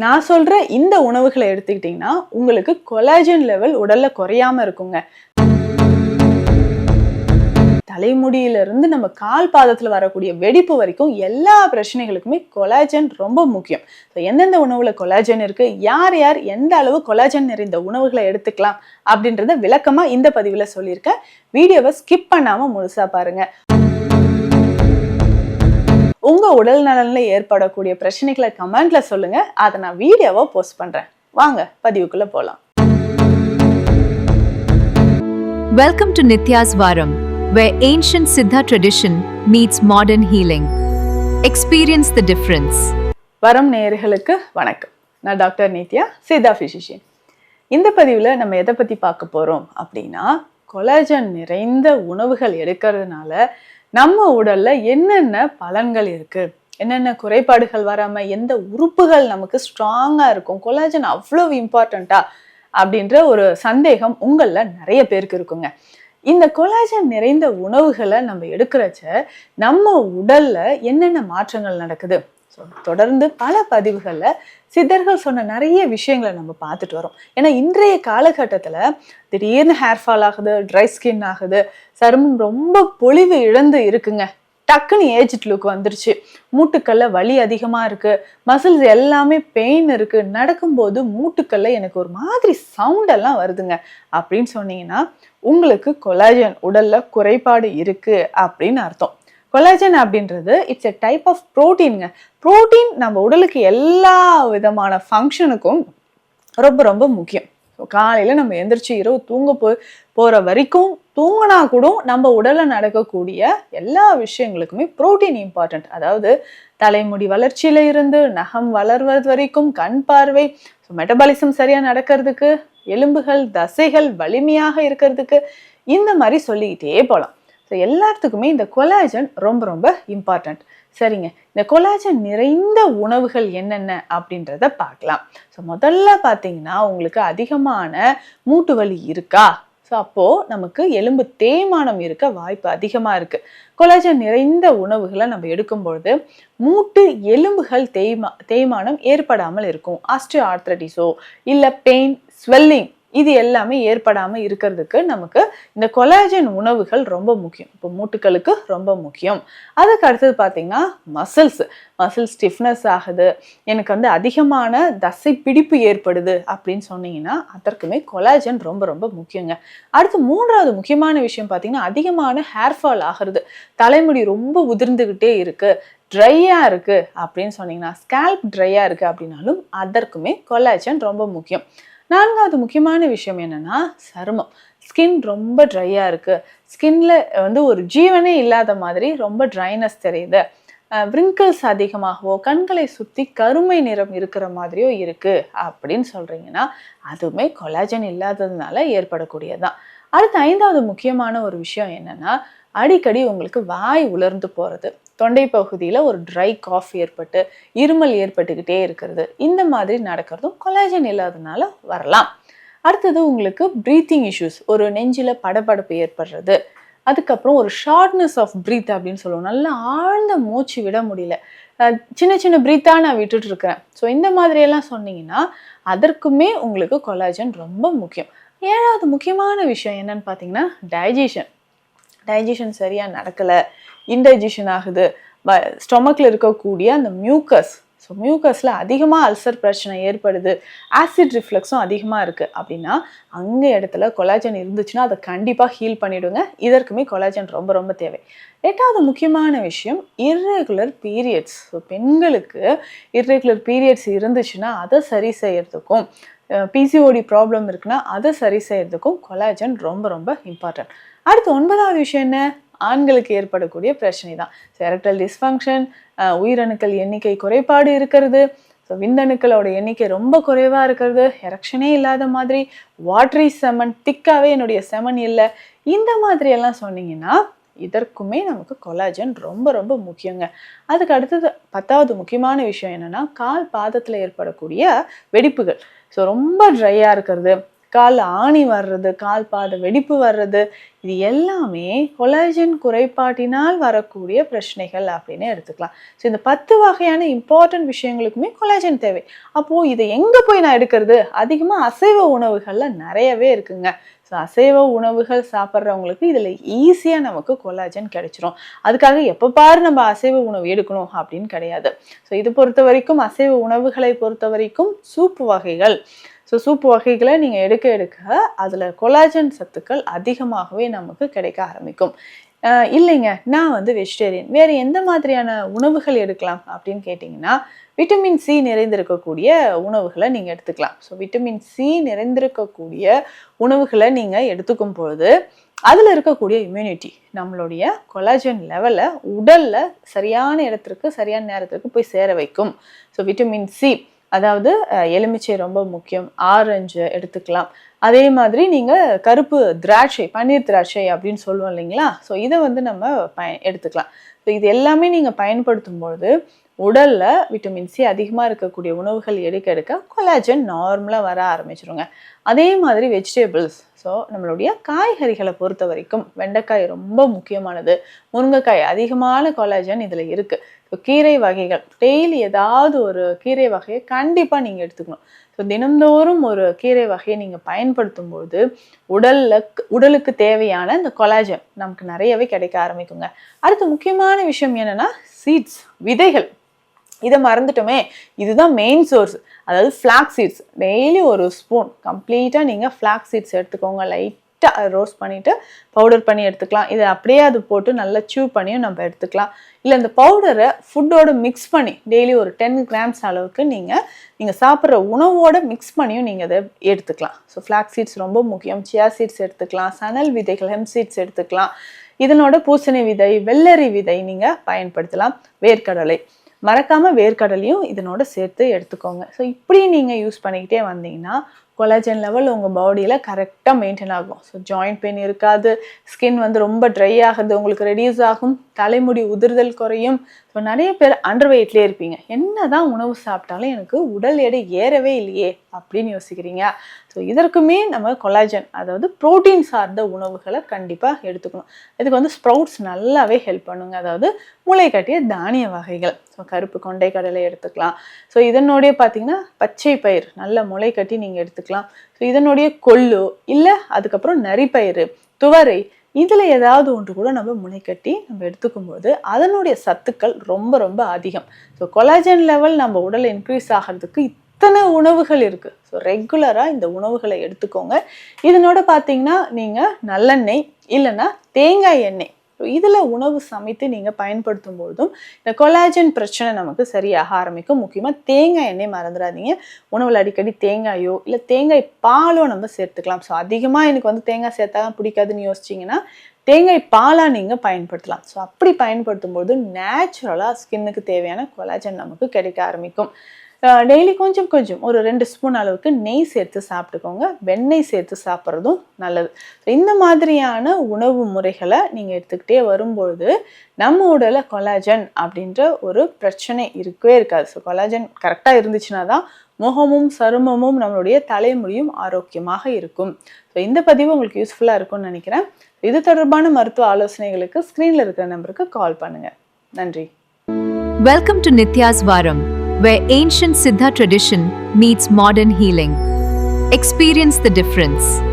நான் சொல்ற இந்த உணவுகளை எடுத்துக்கிட்டீங்கன்னா உங்களுக்கு கொலாஜன் லெவல் உடல்ல குறையாம இருக்குங்க. தலைமுடியிலிருந்து நம்ம கால் பாதத்துல வரக்கூடிய வெடிப்பு வரைக்கும் எல்லா பிரச்சனைகளுக்குமே கொலாஜன் ரொம்ப முக்கியம். எந்தெந்த உணவுல கொலாஜன் இருக்கு, யார் யார் எந்த அளவு கொலாஜன் நிறைந்த உணவுகளை எடுத்துக்கலாம் அப்படின்றத விளக்கமா இந்த பதிவுல சொல்லியிருக்கேன். வீடியோவை ஸ்கிப் பண்ணாம முழுசா பாருங்க. உங்க உடல் நலன்ல ஏற்படக்கூடிய பிரச்சனைகளை கமெண்ட்ல சொல்லுங்க. அதை நான் வீடியோவா போஸ்ட் பண்றேன். வாங்க பதிவுக்குள்ள போலாம். Welcome to Nitya's Varam, where ancient Siddha tradition meets modern healing. Experience the difference. வரம் நேயர்களுக்கு வணக்கம். நான் டாக்டர் நித்யா, சித்தா பிசிஷியன். இந்த பதிவுல நம்ம எதை பத்தி பார்க்க போறோம் அப்படின்னா, கொலாஜன் நிறைந்த உணவுகள் எடுக்கிறதுனால நம்ம உடல்ல என்னென்ன பலன்கள் இருக்கு, என்னென்ன குறைபாடுகள் வராம எந்த உறுப்புகள் நமக்கு ஸ்ட்ராங்கா இருக்கும், கொலாஜன் அவ்வளவு இம்பார்ட்டண்டா அப்படின்ற ஒரு சந்தேகம் உங்கள நிறைய பேருக்கு இருக்குங்க. இந்த கொலாஜன் நிறைந்த உணவுகளை நம்ம எடுக்கிறச்ச நம்ம உடல்ல என்னென்ன மாற்றங்கள் நடக்குது, தொடர்ந்து பல பதிவுகள்ல சித்தர்கள் சொன்ன நிறைய விஷயங்களை நம்ம பார்த்துட்டு வரோம். ஏன்னா இன்றைய காலகட்டத்துல திடீர்னு ஹேர் ஃபால் ஆகுது, ட்ரை ஸ்கின் ஆகுது, சருமம் ரொம்ப பொலிவு இழந்து இருக்குங்க. டக்குன்னு ஏஜ் லுக் வந்துருச்சு, மூட்டுக்கல்ல வலி அதிகமா இருக்கு, மசில்ஸ் எல்லாமே பெயின் இருக்கு, நடக்கும்போது மூட்டுக்கல்ல எனக்கு ஒரு மாதிரி சவுண்ட் எல்லாம் வருதுங்க அப்படின்னு சொன்னீங்கன்னா உங்களுக்கு கொலாஜன் உடல்ல குறைபாடு இருக்கு அப்படின்னு அர்த்தம். கொலாஜன் அப்படின்றது இட்ஸ் எ டைப் ஆஃப் ப்ரோட்டீனுங்க. ப்ரோட்டீன் நம்ம உடலுக்கு எல்லா விதமான ஃபங்க்ஷனுக்கும் ரொம்ப ரொம்ப முக்கியம். காலையில் நம்ம எந்திரிச்சு இரவு தூங்க போகிற வரைக்கும் தூங்கினா கூட நம்ம உடலில் நடக்கக்கூடிய எல்லா விஷயங்களுக்குமே ப்ரோட்டீன் இம்பார்ட்டன்ட். அதாவது தலைமுடி வளர்ச்சியில இருந்து நகம் வளர்வது வரைக்கும், கண் பார்வை, மெட்டபாலிசம் சரியாக நடக்கிறதுக்கு, எலும்புகள் தசைகள் வலிமையாக இருக்கிறதுக்கு, இந்த மாதிரி சொல்லிக்கிட்டே போகலாம். ஸோ எல்லாத்துக்குமே இந்த கொலாஜன் ரொம்ப ரொம்ப இம்பார்ட்டண்ட். சரிங்க, இந்த கொலாஜன் நிறைந்த உணவுகள் என்னென்ன அப்படின்றத பார்க்கலாம். ஸோ முதல்ல பார்த்தீங்கன்னா உங்களுக்கு அதிகமான மூட்டு வலி இருக்கா, ஸோ அப்போது நமக்கு எலும்பு தேய்மானம் இருக்க வாய்ப்பு அதிகமாக இருக்குது. கொலாஜன் நிறைந்த உணவுகளை நம்ம எடுக்கும் பொழுது மூட்டு எலும்புகள் தேய்மானம் ஏற்படாமல் இருக்கும். ஆஸ்டியோ ஆர்த்ரைட்டிஸோ இல்லை பெயின், ஸ்வெல்லிங் இது எல்லாமே ஏற்படாம இருக்கிறதுக்கு நமக்கு இந்த கொலாஜன் உணவுகள் ரொம்ப முக்கியம். இப்போ மூட்டுக்களுக்கு ரொம்ப முக்கியம். அதுக்கு அடுத்தது பார்த்தீங்கன்னா மசில் ஸ்டிஃப்னஸ் ஆகுது, எனக்கு அதிகமான தசை பிடிப்பு ஏற்படுது அப்படின்னு சொன்னீங்கன்னா அதற்குமே கொலாஜன் ரொம்ப ரொம்ப முக்கியங்க. அடுத்து மூன்றாவது முக்கியமான விஷயம் பார்த்தீங்கன்னா அதிகமான ஹேர் ஃபால் ஆகிறது, தலைமுடி ரொம்ப உதிர்ந்துகிட்டே இருக்கு, ட்ரையா இருக்கு அப்படின்னு சொன்னீங்கன்னா, ஸ்கேல்ப் ட்ரையா இருக்கு அப்படின்னாலும் அதற்குமே கொலாஜன் ரொம்ப முக்கியம். நான்காவது முக்கியமான விஷயம் என்னன்னா சருமம். ஸ்கின் ரொம்ப ட்ரையா இருக்கு, ஸ்கின்ல ஒரு ஜீவனே இல்லாத மாதிரி ரொம்ப ட்ரைனஸ் தெரியுது, விரிங்கிள்ஸ் அதிகமாகவோ கண்களை சுற்றி கருமை நிறம் இருக்கிற மாதிரியோ இருக்கு அப்படின்னு சொல்றீங்கன்னா அதுவுமே கொலாஜன் இல்லாததுனால ஏற்படக்கூடியதுதான். அடுத்த ஐந்தாவது முக்கியமான ஒரு விஷயம் என்னன்னா, அடிக்கடி உங்களுக்கு வாய் உலர்ந்து போறது, தொண்டை பகுதியில் ஒரு ட்ரை காஃப் ஏற்பட்டு இருமல் ஏற்பட்டுக்கிட்டே இருக்கிறது, இந்த மாதிரி நடக்கிறதும் கொலாஜன் இல்லாததுனால வரலாம். அடுத்தது உங்களுக்கு ப்ரீத்திங் இஷ்யூஸ், ஒரு நெஞ்சில் படபடப்பு ஏற்படுறது, அதுக்கப்புறம் ஒரு ஷார்ட்னஸ் ஆஃப் ப்ரீத் அப்படின்னு சொல்லுவோம், நல்லா ஆழ்ந்த மூச்சு விட முடியல, சின்ன சின்ன ப்ரீத்தாக நான் விட்டுட்டு இருக்கிறேன். ஸோ இந்த மாதிரியெல்லாம் சொன்னீங்கன்னா அதற்குமே உங்களுக்கு கொலாஜன் ரொம்ப முக்கியம். ஏழாவது முக்கியமான விஷயம் என்னன்னு பார்த்தீங்கன்னா டைஜஷன் சரியாக நடக்கலை, இன்டைஜஷன் ஆகுது, ஸ்டொமக்கில் இருக்கக்கூடிய அந்த மியூக்கஸ், ஸோ மியூக்கஸில் அதிகமாக அல்சர் பிரச்சனை ஏற்படுது, ஆசிட் ரிஃப்ளக்ஸும் அதிகமாக இருக்குது அப்படின்னா அங்கே இடத்துல கொலாஜன் இருந்துச்சுன்னா அதை கண்டிப்பாக ஹீல் பண்ணிவிடுங்க. இதற்குமே கொலாஜன் ரொம்ப ரொம்ப தேவை. எட்டாவது முக்கியமான விஷயம் இர்ரெகுலர் பீரியட்ஸ். ஸோ பெண்களுக்கு இர்ரெகுலர் பீரியட்ஸ் இருந்துச்சுன்னா அதை சரி செய்யறதுக்கும், பிசிஓடி ப்ராப்ளம் இருக்குன்னா அதை சரி செய்யறதுக்கும் கொலாஜன் ரொம்ப ரொம்ப இம்பார்ட்டன்ட். அடுத்து ஒன்பதாவது விஷயம் என்ன, ஆண்களுக்கு ஏற்படக்கூடிய பிரச்சனை தான் எரெக்டல் டிஸ்ஃபங்க்ஷன், உயிரணுக்கள் எண்ணிக்கை குறைபாடு இருக்கிறது, ஸோ விந்தணுக்களோட எண்ணிக்கை ரொம்ப குறைவாக இருக்கிறது, எரெக்ஷனே இல்லாத மாதிரி, வாட்டரி செமன், திக்காவே என்னுடைய செமன் இல்லை, இந்த மாதிரி எல்லாம் சொன்னீங்கன்னா இதற்குமே நமக்கு கொலாஜன் ரொம்ப ரொம்ப முக்கியங்க. அதுக்கு அடுத்தது 10வது முக்கியமான விஷயம் என்னன்னா, கால் பாதத்தில் ஏற்படக்கூடிய வெடிப்புகள். ஸோ ரொம்ப ட்ரையாக இருக்கிறது, கால்ல ஆணி வர்றது, கால் பாத வெடிப்பு வர்றது, இது எல்லாமே கொலாஜன் குறைபாட்டினால் வரக்கூடிய பிரச்சனைகள் அப்படின்னு எடுத்துக்கலாம். ஸோ இந்த 10 வகையான இம்பார்ட்டன்ட் விஷயங்களுக்குமே கொலாஜன் தேவை. அப்போ இதை எங்க போய் நான் எடுக்கிறது? அதிகமா அசைவ உணவுகள்ல நிறையவே இருக்குங்க. ஸோ அசைவ உணவுகள் சாப்பிட்றவங்களுக்கு இதில் ஈஸியாக நமக்கு கொலாஜன் கிடைச்சிரும். அதுக்காக எப்போ பாரு நம்ம அசைவ உணவு எடுக்கணும் அப்படின்னு கிடையாது. ஸோ இது பொறுத்த வரைக்கும் அசைவ உணவுகளை பொறுத்த வரைக்கும் சூப்பு வகைகள், ஸோ சூப்பு வகைகளை நீங்கள் எடுக்க அதில் கொலாஜன் சத்துக்கள் அதிகமாகவே நமக்கு கிடைக்க ஆரம்பிக்கும். இல்லைங்க நான் வந்து வெஜிடேரியன், வேறு எந்த மாதிரியான உணவுகள் எடுக்கலாம் அப்படின்னு கேட்டிங்கன்னா, விட்டமின் சி நிறைந்திருக்கக்கூடிய உணவுகளை நீங்கள் எடுத்துக்கலாம். ஸோ விட்டமின் சி நிறைந்திருக்கக்கூடிய உணவுகளை நீங்கள் எடுத்துக்கும் பொழுது அதில் இருக்கக்கூடிய இம்யூனிட்டி நம்மளுடைய கொலாஜன் லெவலை உடலில் சரியான இடத்திற்கு சரியான நேரத்திற்கு போய் சேர வைக்கும். ஸோ விட்டமின் சி, அதாவது எலுமிச்சை ரொம்ப முக்கியம், ஆரஞ்சு எடுத்துக்கலாம். அதே மாதிரி நீங்கள் கருப்பு திராட்சை, பன்னீர் திராட்சை அப்படின்னு சொல்லுவோம் இல்லைங்களா, ஸோ இதை வந்து நம்ம எடுத்துக்கலாம். ஸோ இது எல்லாமே நீங்கள் பயன்படுத்தும்பொழுது உடலில் விட்டமின் சி அதிகமாக இருக்கக்கூடிய உணவுகள் எடுக்க கொலாஜன் நார்மலாக வர ஆரம்பிச்சிருங்க. அதே மாதிரி வெஜிடபிள்ஸ், ஸோ நம்மளுடைய காய்கறிகளை பொறுத்த வரைக்கும் வெண்டைக்காய் ரொம்ப முக்கியமானது, முருங்கைக்காய், அதிகமான கொலாஜன் இதில் இருக்குது. ஸோ கீரை வகைகள், டெய்லி ஏதாவது ஒரு கீரை வகையை கண்டிப்பாக நீங்கள் எடுத்துக்கணும். ஸோ தினந்தோறும் ஒரு கீரை வகையை நீங்கள் பயன்படுத்தும்போது உடலுக்கு தேவையான இந்த கொலாஜன் நமக்கு நிறையவே கிடைக்க ஆரம்பிக்குங்க. அடுத்து முக்கியமான விஷயம் என்னென்னா சீட்ஸ், விதைகள். இதை மறந்துட்டோமே, இதுதான் மெயின் சோர்ஸ். அதாவது ஃப்ளாக்ஸ் சீட்ஸ், டெய்லி ஒரு ஸ்பூன் கம்ப்ளீட்டாக நீங்கள் ஃப்ளாக்ஸ் சீட்ஸ் எடுத்துக்கோங்க. லைட்டாக ரோஸ்ட் பண்ணிவிட்டு பவுடர் பண்ணி எடுத்துக்கலாம். இதை அப்படியே அது போட்டு நல்லா சூ பண்ணியும் நம்ம எடுத்துக்கலாம். இல்லை இந்த பவுடரை ஃபுட்டோடு மிக்ஸ் பண்ணி டெய்லி ஒரு 10 கிராம்ஸ் அளவுக்கு நீங்கள் சாப்பிட்ற உணவோடு மிக்ஸ் பண்ணியும் நீங்கள் அதை எடுத்துக்கலாம். ஸோ ஃப்ளாக்ஸ் சீட்ஸ் ரொம்ப முக்கியம். சியா சீட்ஸ் எடுத்துக்கலாம், சணல் விதைகள், ஹெம் சீட்ஸ் எடுத்துக்கலாம். இதனோட பூசணி விதை, வெள்ளரி விதை நீங்கள் பயன்படுத்தலாம். வேர்க்கடலை, மறக்காமல் வேர்க்கடலையும் இதனோட சேர்த்து எடுத்துக்கோங்க. ஸோ இப்படி நீங்கள் யூஸ் பண்ணிக்கிட்டே வந்தீங்கன்னா கொலாஜன் லெவல் உங்கள் பாடியில் கரெக்டாக மெயின்டைன் ஆகும். ஸோ ஜாயிண்ட் பெயின் இருக்காது, ஸ்கின் வந்து ரொம்ப ட்ரை ஆகுது உங்களுக்கு ரெடியூஸ் ஆகும், தலைமுடி உதிர்தல் குறையும். ஸோ நிறைய பேர் அண்டர் வெயிட்லேயே இருப்பீங்க, என்ன தான் உணவு சாப்பிட்டாலும் எனக்கு உடல் எடை ஏறவே இல்லையே அப்படின்னு யோசிக்கிறீங்க. ஸோ இதற்குமே நம்ம கொலாஜன், அதாவது புரோட்டீன் சார்ந்த உணவுகளை கண்டிப்பாக எடுத்துக்கணும். இதுக்கு வந்து ஸ்ப்ரவுட்ஸ் நல்லாவே ஹெல்ப் பண்ணுங்க, அதாவது முளை கட்டிய தானிய வகைகள். ஸோ கருப்பு கொண்டை கடலை எடுத்துக்கலாம். ஸோ இதனுடைய பார்த்தீங்கன்னா பச்சை பயிர் நல்ல முளை கட்டி நீங்கள் எடுத்துக்கலாம். ஸோ இதனுடைய கொள்ளு, இல்லை அதுக்கப்புறம் நரிப்பயிறு, துவரை, இதில் ஏதாவது ஒன்று கூட நம்ம முளைக்கட்டி நம்ம எடுத்துக்கும்போது அதனுடைய சத்துக்கள் ரொம்ப ரொம்ப அதிகம். ஸோ கொலாஜன் லெவல் நம்ம உடல் இன்க்ரீஸ் ஆகிறதுக்கு இத்தனை உணவுகள் இருக்குது. ஸோ ரெகுலராக இந்த உணவுகளை எடுத்துக்கோங்க. இதனோட பார்த்தீங்கன்னா நீங்கள் நல்லெண்ணெய் இல்லைன்னா தேங்காய் எண்ணெய், இதில் உணவு சமைத்து நீங்கள் பயன்படுத்தும் பொழுதும் இந்த கொலாஜன் பிரச்சனை நமக்கு சரியாக ஆரம்பிக்கும். முக்கியமாக தேங்காய் எண்ணெய் மறந்துடாதீங்க. உணவில் அடிக்கடி தேங்காயோ இல்லை தேங்காய் பாலோ நம்ம சேர்த்துக்கலாம். ஸோ அதிகமாக எனக்கு வந்து தேங்காய் சேர்த்தா பிடிக்காதுன்னு யோசிச்சிங்கன்னா தேங்காய் பாலாக நீங்கள் பயன்படுத்தலாம். ஸோ அப்படி பயன்படுத்தும் பொழுது நேச்சுரலாக ஸ்கின்னுக்கு தேவையான கொலாஜன் நமக்கு கிடைக்க ஆரம்பிக்கும். டெய்லி கொஞ்சம் கொஞ்சம் ஒரு 2 ஸ்பூன் அளவுக்கு நெய் சேர்த்து சாப்பிட்டுக்கோங்க. வெண்ணெய் சேர்த்து சாப்பிட்றதும் நல்லது. இந்த மாதிரியான உணவு முறைகளை நீங்கள் எடுத்துக்கிட்டே வரும்பொழுது நம்ம உடலில் கொலாஜன் அப்படின்ற ஒரு பிரச்சனை இருக்கவே இருக்காது. ஸோ கொலாஜன் கரெக்டாக இருந்துச்சுன்னா தான் முகமும் சருமமும் நம்மளுடைய தலைமுடியும் ஆரோக்கியமாக இருக்கும். ஸோ இந்த பதிவு உங்களுக்கு யூஸ்ஃபுல்லாக இருக்கும்னு நினைக்கிறேன். இது தொடர்பான மருத்துவ ஆலோசனைகளுக்கு ஸ்க்ரீனில் இருக்கிற நம்பருக்கு கால் பண்ணுங்கள். நன்றி. Welcome to Nitya's Varam, where ancient Siddha tradition meets modern healing. Experience the difference.